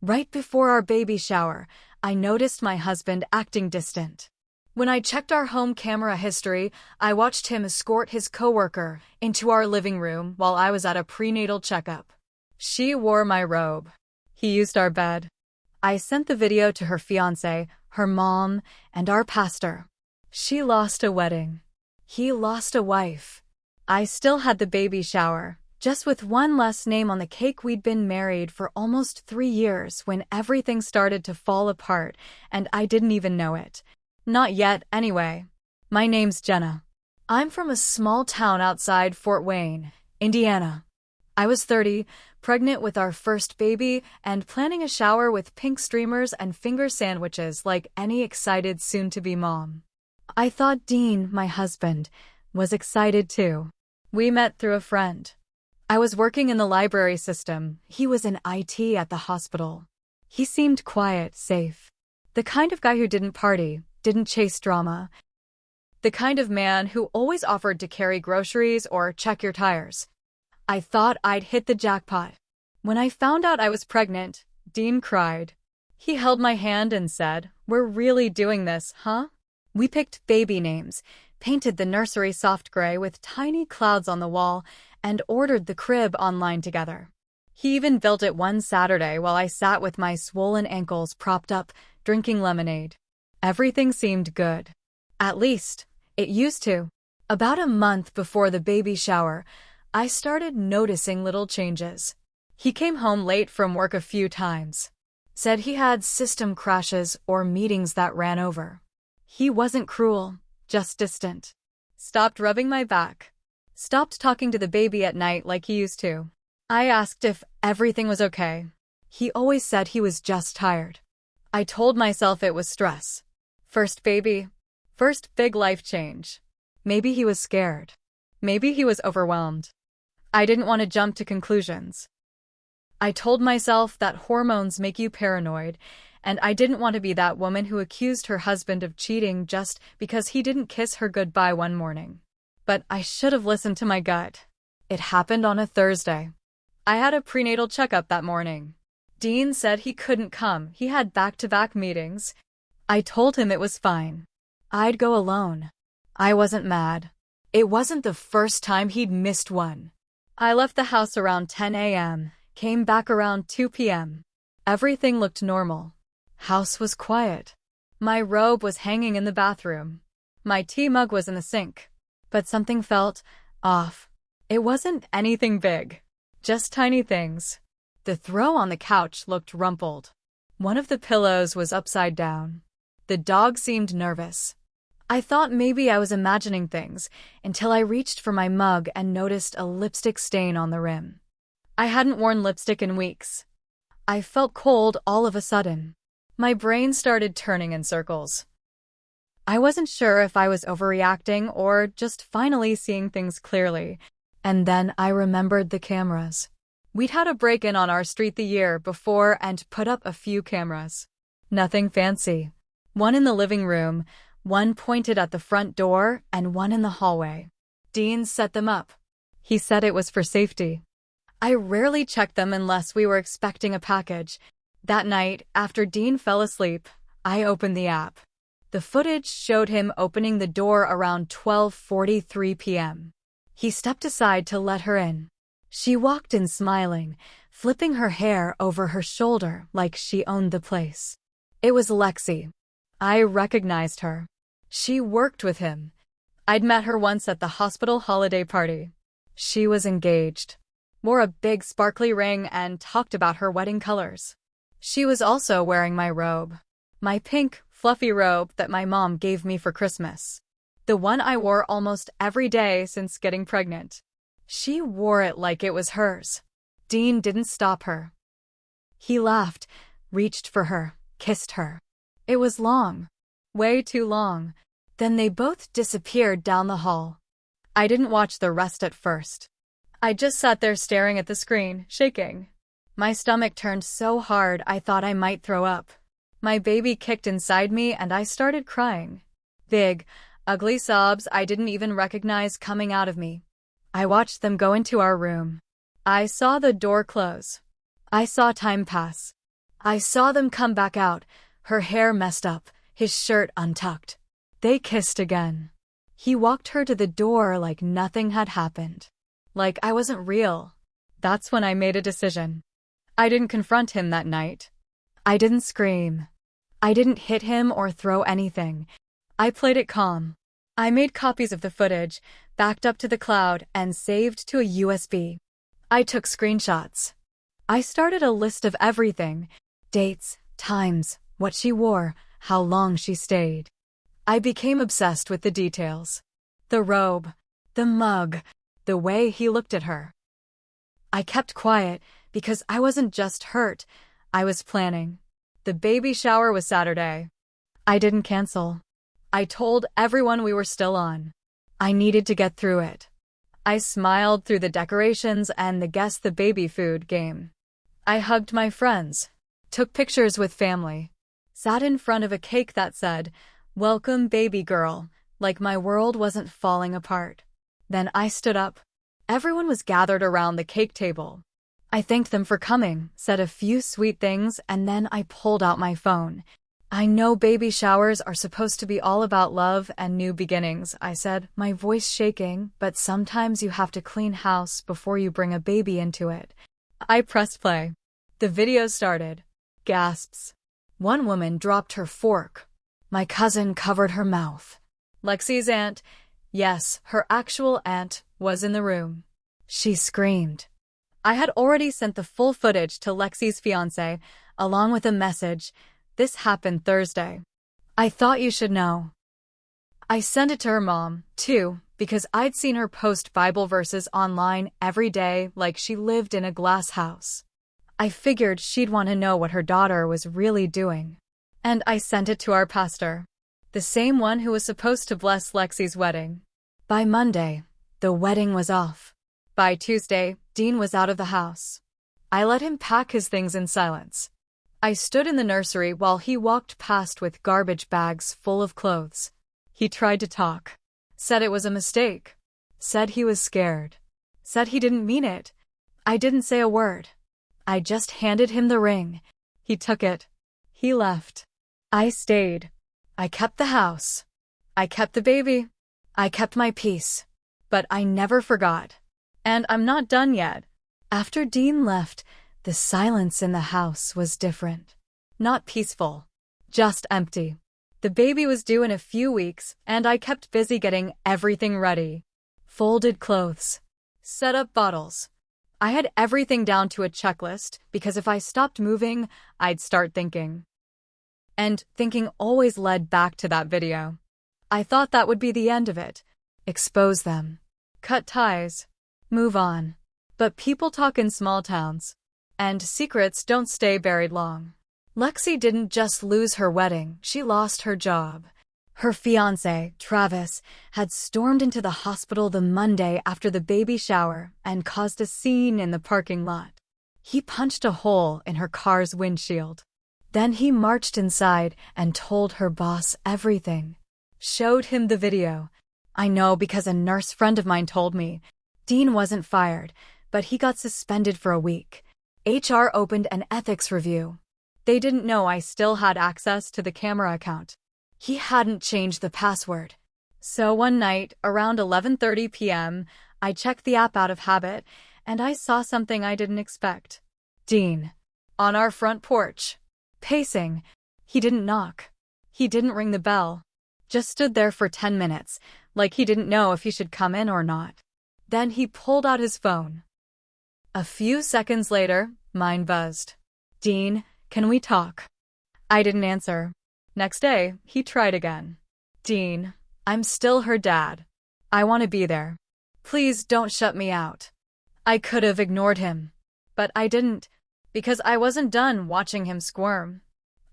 Right before our baby shower, I noticed my husband acting distant. When I checked our home camera history, I watched him escort his coworker into our living room while I was at a prenatal checkup. She wore my robe. He used our bed. I sent the video to her fiancé, her mom, and our pastor. She lost a wedding. He lost a wife. I still had the baby shower, just with one less name on the cake. We'd been married for almost 3 years when everything started to fall apart, and I didn't even know it. Not yet, anyway. My name's Jenna. I'm from a small town outside Fort Wayne, Indiana. I was 30, pregnant with our first baby, and planning a shower with pink streamers and finger sandwiches like any excited soon-to-be mom. I thought Dean, my husband, was excited too. We met through a friend. I was working in the library system. He was in IT at the hospital. He seemed quiet, safe. The kind of guy who didn't party, didn't chase drama. The kind of man who always offered to carry groceries or check your tires. I thought I'd hit the jackpot. When I found out I was pregnant, Dean cried. He held my hand and said, "We're really doing this, huh?" We picked baby names, painted the nursery soft gray with tiny clouds on the wall, and ordered the crib online together. He even built it one Saturday while I sat with my swollen ankles propped up, drinking lemonade. Everything seemed good. At least, it used to. About a month before the baby shower, I started noticing little changes. He came home late from work a few times. Said he had system crashes or meetings that ran over. He wasn't cruel, just distant. Stopped rubbing my back. Stopped talking to the baby at night like he used to. I asked if everything was okay. He always said he was just tired. I told myself it was stress. First baby. First big life change. Maybe he was scared. Maybe he was overwhelmed. I didn't want to jump to conclusions. I told myself that hormones make you paranoid, and I didn't want to be that woman who accused her husband of cheating just because he didn't kiss her goodbye one morning. But I should have listened to my gut. It happened on a Thursday. I had a prenatal checkup that morning. Dean said he couldn't come. He had back-to-back meetings. I told him it was fine. I'd go alone. I wasn't mad. It wasn't the first time he'd missed one. I left the house around 10 a.m., came back around 2 p.m. Everything looked normal. House was quiet. My robe was hanging in the bathroom. My tea mug was in the sink. But something felt off. It wasn't anything big. Just tiny things. The throw on the couch looked rumpled. One of the pillows was upside down. The dog seemed nervous. I thought maybe I was imagining things until I reached for my mug and noticed a lipstick stain on the rim. I hadn't worn lipstick in weeks. I felt cold all of a sudden. My brain started turning in circles. I wasn't sure if I was overreacting or just finally seeing things clearly. And then I remembered the cameras. We'd had a break-in on our street the year before and put up a few cameras. Nothing fancy. One in the living room, one pointed at the front door, and one in the hallway. Dean set them up. He said it was for safety. I rarely checked them unless we were expecting a package. That night, after Dean fell asleep, I opened the app. The footage showed him opening the door around 12:43 p.m. He stepped aside to let her in. She walked in smiling, flipping her hair over her shoulder like she owned the place. It was Lexi. I recognized her. She worked with him. I'd met her once at the hospital holiday party. She was engaged, wore a big sparkly ring, and talked about her wedding colors. She was also wearing my robe. My pink, fluffy robe that my mom gave me for Christmas. The one I wore almost every day since getting pregnant. She wore it like it was hers. Dean didn't stop her. He laughed, reached for her, kissed her. It was long. Way too long. Then they both disappeared down the hall. I didn't watch the rest at first. I just sat there staring at the screen, shaking. My stomach turned so hard I thought I might throw up. My baby kicked inside me and I started crying. Big, ugly sobs I didn't even recognize coming out of me. I watched them go into our room. I saw the door close. I saw time pass. I saw them come back out, her hair messed up, his shirt untucked. They kissed again. He walked her to the door like nothing had happened. Like I wasn't real. That's when I made a decision. I didn't confront him that night. I didn't scream. I didn't hit him or throw anything. I played it calm. I made copies of the footage, backed up to the cloud, and saved to a USB. I took screenshots. I started a list of everything: dates, times, what she wore, how long she stayed. I became obsessed with the details. The robe, the mug, the way he looked at her. I kept quiet because I wasn't just hurt, I was planning. The baby shower was Saturday. I didn't cancel. I told everyone we were still on. I needed to get through it. I smiled through the decorations and the guess the baby food game. I hugged my friends, took pictures with family, sat in front of a cake that said, "Welcome, baby girl," like my world wasn't falling apart. Then I stood up. Everyone was gathered around the cake table. I thanked them for coming, said a few sweet things, and then I pulled out my phone. I know baby showers are supposed to be all about love and new beginnings, I said, my voice shaking, but sometimes you have to clean house before you bring a baby into it. I pressed play. The video started. Gasps. One woman dropped her fork. My cousin covered her mouth. Lexi's aunt, yes, her actual aunt, was in the room. She screamed. I had already sent the full footage to Lexi's fiancé, along with a message. This happened Thursday. I thought you should know. I sent it to her mom, too, because I'd seen her post Bible verses online every day like she lived in a glass house. I figured she'd want to know what her daughter was really doing. And I sent it to our pastor, the same one who was supposed to bless Lexi's wedding. By Monday, the wedding was off. By Tuesday, Dean was out of the house. I let him pack his things in silence. I stood in the nursery while he walked past with garbage bags full of clothes. He tried to talk. Said it was a mistake. Said he was scared. Said he didn't mean it. I didn't say a word. I just handed him the ring. He took it. He left. I stayed. I kept the house. I kept the baby. I kept my peace. But I never forgot. And I'm not done yet. After Dean left, the silence in the house was different. Not peaceful. Just empty. The baby was due in a few weeks, and I kept busy getting everything ready. Folded clothes. Set up bottles. I had everything down to a checklist, because if I stopped moving, I'd start thinking. And thinking always led back to that video. I thought that would be the end of it. Expose them. Cut ties. Move on. But people talk in small towns. And secrets don't stay buried long. Lexi didn't just lose her wedding, she lost her job. Her fiancé, Travis, had stormed into the hospital the Monday after the baby shower and caused a scene in the parking lot. He punched a hole in her car's windshield. Then he marched inside and told her boss everything. Showed him the video. I know because a nurse friend of mine told me. Dean wasn't fired, but he got suspended for a week. HR opened an ethics review. They didn't know I still had access to the camera account. He hadn't changed the password. So one night, around 11:30 p.m., I checked the app out of habit, and I saw something I didn't expect. Dean. On our front porch. Pacing. He didn't knock. He didn't ring the bell. Just stood there for 10 minutes, like he didn't know if he should come in or not. Then he pulled out his phone. A few seconds later, mine buzzed. Dean, can we talk? I didn't answer. Next day, he tried again. Dean, I'm still her dad. I want to be there. Please don't shut me out. I could have ignored him. But I didn't, because I wasn't done watching him squirm.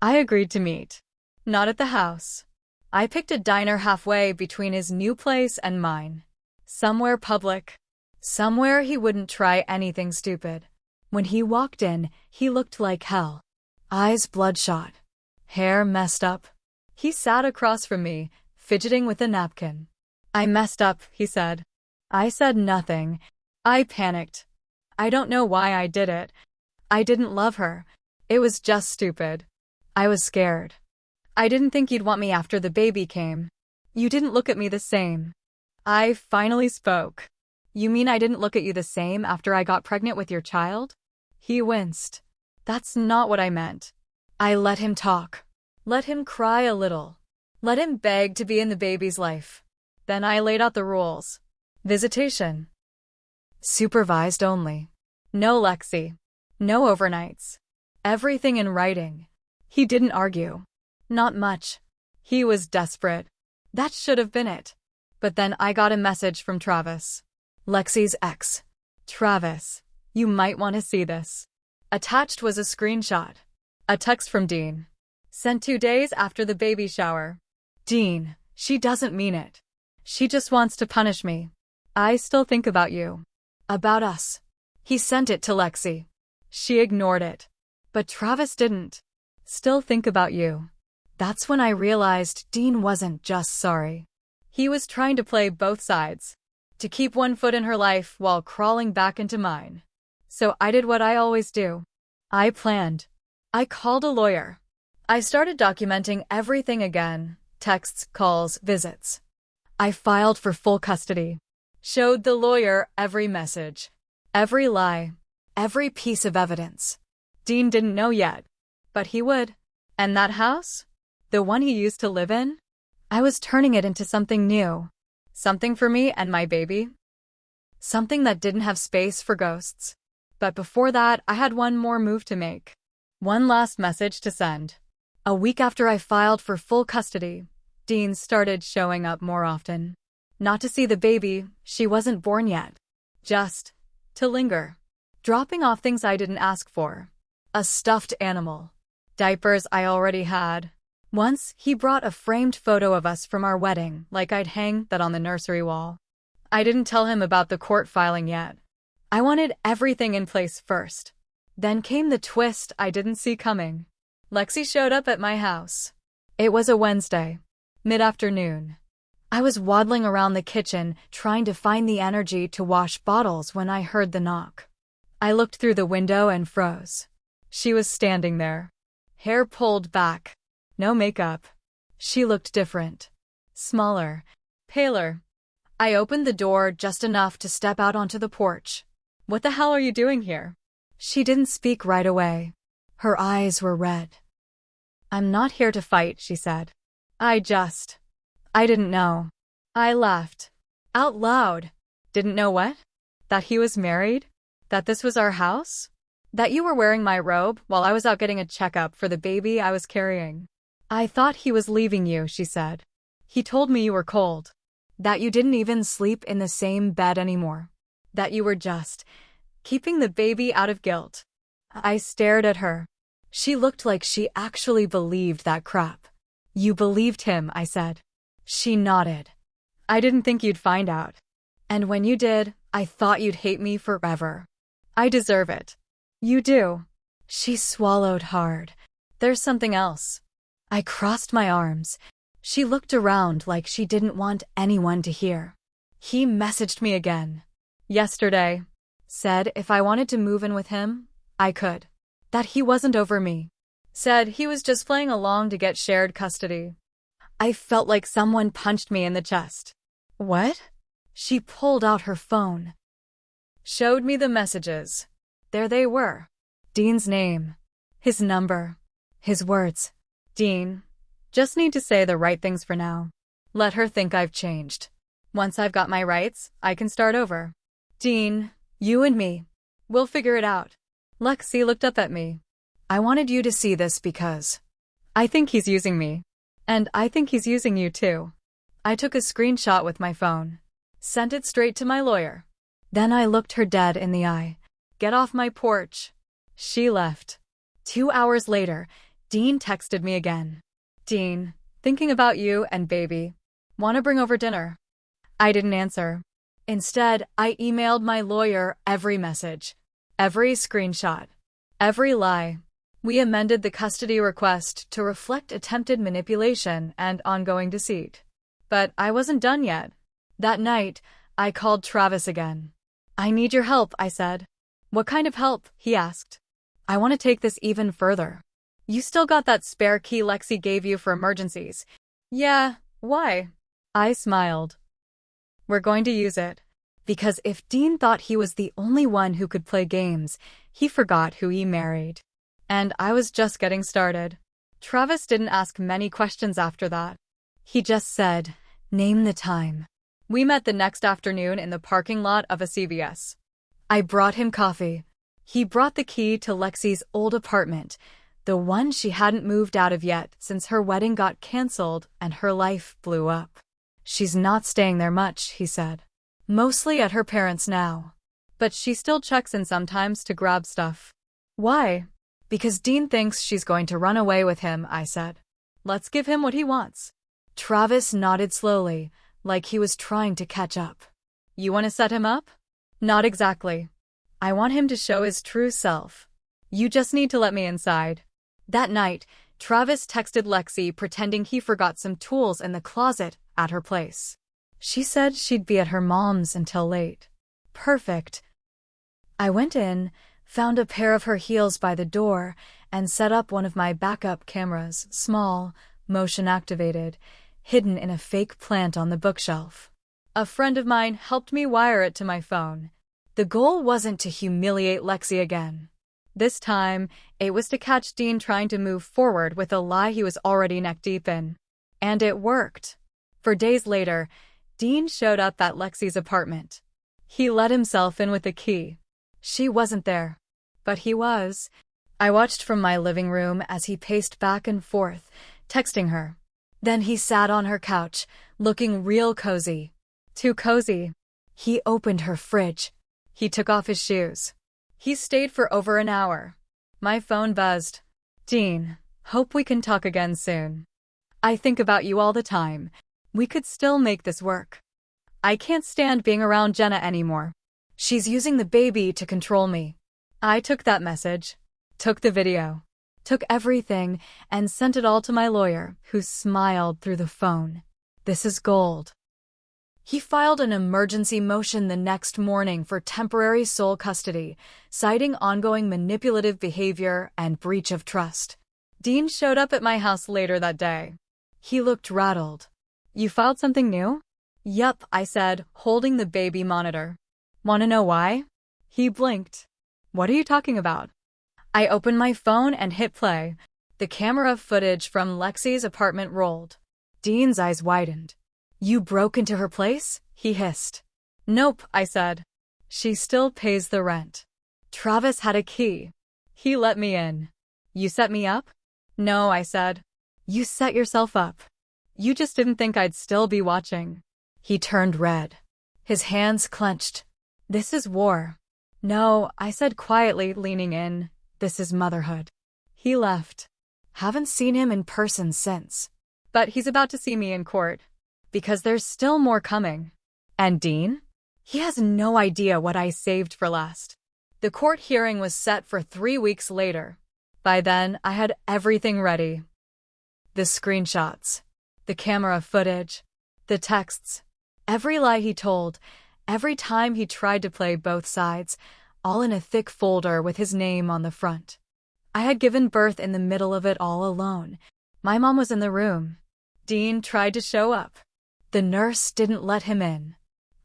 I agreed to meet. Not at the house. I picked a diner halfway between his new place and mine. Somewhere public. Somewhere he wouldn't try anything stupid. When he walked in, he looked like hell. Eyes bloodshot. Hair messed up. He sat across from me, fidgeting with a napkin. I messed up, he said. I said nothing. I panicked. I don't know why I did it. I didn't love her. It was just stupid. I was scared. I didn't think you'd want me after the baby came. You didn't look at me the same. I finally spoke. You mean I didn't look at you the same after I got pregnant with your child? He winced. That's not what I meant. I let him talk. Let him cry a little. Let him beg to be in the baby's life. Then I laid out the rules. Visitation. Supervised only. No Lexi. No overnights. Everything in writing. He didn't argue. Not much. He was desperate. That should have been it. But then I got a message from Travis. Lexi's ex. Travis, you might want to see this. Attached was a screenshot. A text from Dean. Sent 2 days after the baby shower. Dean, she doesn't mean it. She just wants to punish me. I still think about you. About us. He sent it to Lexi. She ignored it. But Travis didn't. Still think about you. That's when I realized Dean wasn't just sorry. He was trying to play both sides. To keep one foot in her life while crawling back into mine. So I did what I always do. I planned. I called a lawyer. I started documenting everything again. Texts, calls, visits. I filed for full custody. Showed the lawyer every message. Every lie. Every piece of evidence. Dean didn't know yet. But he would. And that house? The one he used to live in? I was turning it into something new. Something for me and my baby. Something that didn't have space for ghosts. But before that, I had one more move to make. One last message to send. A week after I filed for full custody, Dean started showing up more often. Not to see the baby, she wasn't born yet. Just to linger. Dropping off things I didn't ask for. A stuffed animal. Diapers I already had. Once, he brought a framed photo of us from our wedding, like I'd hang that on the nursery wall. I didn't tell him about the court filing yet. I wanted everything in place first. Then came the twist I didn't see coming. Lexi showed up at my house. It was a Wednesday. Mid-afternoon. I was waddling around the kitchen, trying to find the energy to wash bottles when I heard the knock. I looked through the window and froze. She was standing there. Hair pulled back. No makeup. She looked different. Smaller. Paler. I opened the door just enough to step out onto the porch. What the hell are you doing here? She didn't speak right away. Her eyes were red. I'm not here to fight, she said. I didn't know. I laughed. Out loud. Didn't know what? That he was married? That this was our house? That you were wearing my robe while I was out getting a checkup for the baby I was carrying. I thought he was leaving you, she said. He told me you were cold. That you didn't even sleep in the same bed anymore. That you were just keeping the baby out of guilt. I stared at her. She looked like she actually believed that crap. You believed him, I said. She nodded. I didn't think you'd find out. And when you did, I thought you'd hate me forever. I deserve it. You do. She swallowed hard. There's something else. I crossed my arms. She looked around like she didn't want anyone to hear. He messaged me again. Yesterday. Said if I wanted to move in with him, I could. That he wasn't over me. Said he was just playing along to get shared custody. I felt like someone punched me in the chest. What? She pulled out her phone. Showed me the messages. There they were. Dean's name. His number. His words. Dean, just need to say the right things for now. Let her think I've changed. Once I've got my rights, I can start over. Dean, you and me. We'll figure it out. Lexi looked up at me. I wanted you to see this because I think he's using me. And I think he's using you too. I took a screenshot with my phone. Sent it straight to my lawyer. Then I looked her dead in the eye. Get off my porch. She left. 2 hours later, Dean texted me again. Dean, thinking about you and baby. Wanna bring over dinner? I didn't answer. Instead, I emailed my lawyer every message. Every screenshot. Every lie. We amended the custody request to reflect attempted manipulation and ongoing deceit. But I wasn't done yet. That night, I called Travis again. I need your help, I said. What kind of help? He asked. I want to take this even further. You still got that spare key Lexi gave you for emergencies? Yeah, why? I smiled. We're going to use it. Because if Dean thought he was the only one who could play games, he forgot who he married. And I was just getting started. Travis didn't ask many questions after that. He just said, "Name the time." We met the next afternoon in the parking lot of a CVS. I brought him coffee. He brought the key to Lexi's old apartment, the one she hadn't moved out of yet since her wedding got canceled and her life blew up. She's not staying there much, he said. Mostly at her parents' now. But she still checks in sometimes to grab stuff. Why? Because Dean thinks she's going to run away with him, I said. Let's give him what he wants. Travis nodded slowly, like he was trying to catch up. You want to set him up? Not exactly. I want him to show his true self. You just need to let me inside. That night, Travis texted Lexi pretending he forgot some tools in the closet at her place. She said she'd be at her mom's until late. Perfect. I went in, found a pair of her heels by the door, and set up one of my backup cameras, small, motion-activated, hidden in a fake plant on the bookshelf. A friend of mine helped me wire it to my phone. The goal wasn't to humiliate Lexi again. This time, it was to catch Dean trying to move forward with a lie he was already neck-deep in. And it worked. For days later, Dean showed up at Lexi's apartment. He let himself in with a key. She wasn't there. But he was. I watched from my living room as he paced back and forth, texting her. Then he sat on her couch, looking real cozy. Too cozy. He opened her fridge. He took off his shoes. He stayed for over an hour. My phone buzzed. Dean, hope we can talk again soon. I think about you all the time. We could still make this work. I can't stand being around Jenna anymore. She's using the baby to control me. I took that message, took the video, took everything, and sent it all to my lawyer, who smiled through the phone. This is gold. He filed an emergency motion the next morning for temporary sole custody, citing ongoing manipulative behavior and breach of trust. Dean showed up at my house later that day. He looked rattled. You filed something new? Yup, I said, holding the baby monitor. Want to know why? He blinked. What are you talking about? I opened my phone and hit play. The camera footage from Lexi's apartment rolled. Dean's eyes widened. You broke into her place? He hissed. Nope, I said. She still pays the rent. Travis had a key. He let me in. You set me up? No, I said. You set yourself up. You just didn't think I'd still be watching. He turned red. His hands clenched. This is war. No, I said quietly, leaning in. This is motherhood. He left. Haven't seen him in person since. But he's about to see me in court. Because there's still more coming. And Dean? He has no idea what I saved for last. The court hearing was set for 3 weeks later. By then, I had everything ready. The screenshots. The camera footage. The texts. Every lie he told. Every time he tried to play both sides. All in a thick folder with his name on the front. I had given birth in the middle of it all alone. My mom was in the room. Dean tried to show up. The nurse didn't let him in.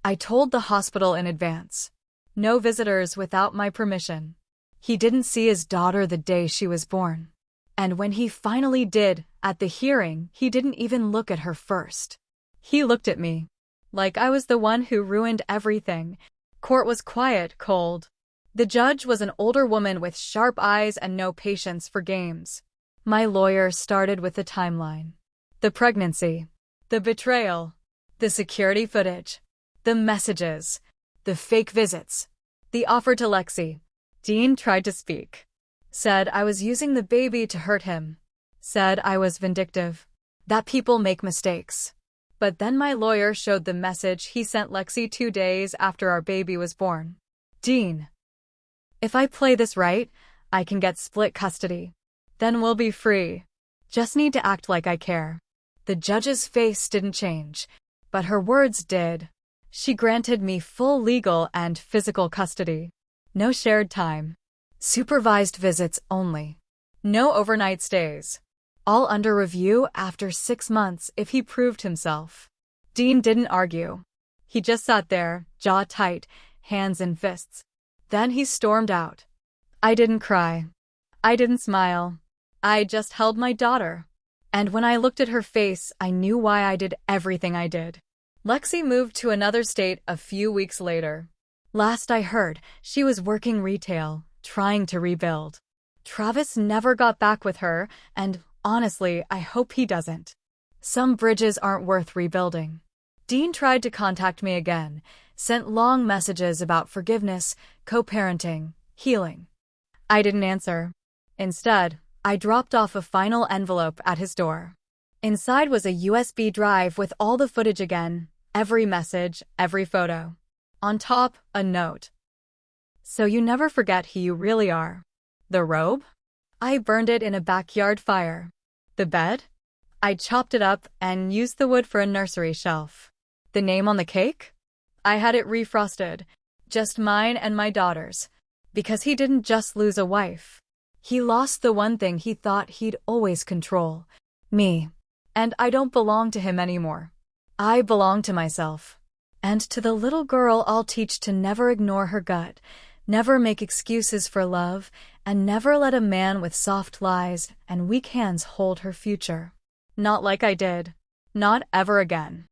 I told the hospital in advance. No visitors without my permission. He didn't see his daughter the day she was born. And when he finally did, at the hearing, he didn't even look at her first. He looked at me. Like I was the one who ruined everything. Court was quiet, cold. The judge was an older woman with sharp eyes and no patience for games. My lawyer started with the timeline. The pregnancy. The betrayal. The security footage. The messages. The fake visits. The offer to Lexi. Dean tried to speak. Said I was using the baby to hurt him. Said I was vindictive. That people make mistakes. But then my lawyer showed the message he sent Lexi 2 days after our baby was born. Dean. If I play this right, I can get split custody. Then we'll be free. Just need to act like I care. The judge's face didn't change, but her words did. She granted me full legal and physical custody. No shared time. Supervised visits only. No overnight stays. All under review after 6 months if he proved himself. Dean didn't argue. He just sat there, jaw tight, hands in fists. Then he stormed out. I didn't cry. I didn't smile. I just held my daughter. And when I looked at her face, I knew why I did everything I did. Lexi moved to another state a few weeks later. Last I heard, she was working retail, trying to rebuild. Travis never got back with her, and honestly, I hope he doesn't. Some bridges aren't worth rebuilding. Dean tried to contact me again, sent long messages about forgiveness, co-parenting, healing. I didn't answer. Instead, I dropped off a final envelope at his door. Inside was a USB drive with all the footage again, every message, every photo. On top, a note. So you never forget who you really are. The robe? I burned it in a backyard fire. The bed? I chopped it up and used the wood for a nursery shelf. The name on the cake? I had it refrosted, just mine and my daughter's. Because he didn't just lose a wife. He lost the one thing he thought he'd always control. Me. And I don't belong to him anymore. I belong to myself. And to the little girl I'll teach to never ignore her gut, never make excuses for love, and never let a man with soft lies and weak hands hold her future. Not like I did. Not ever again.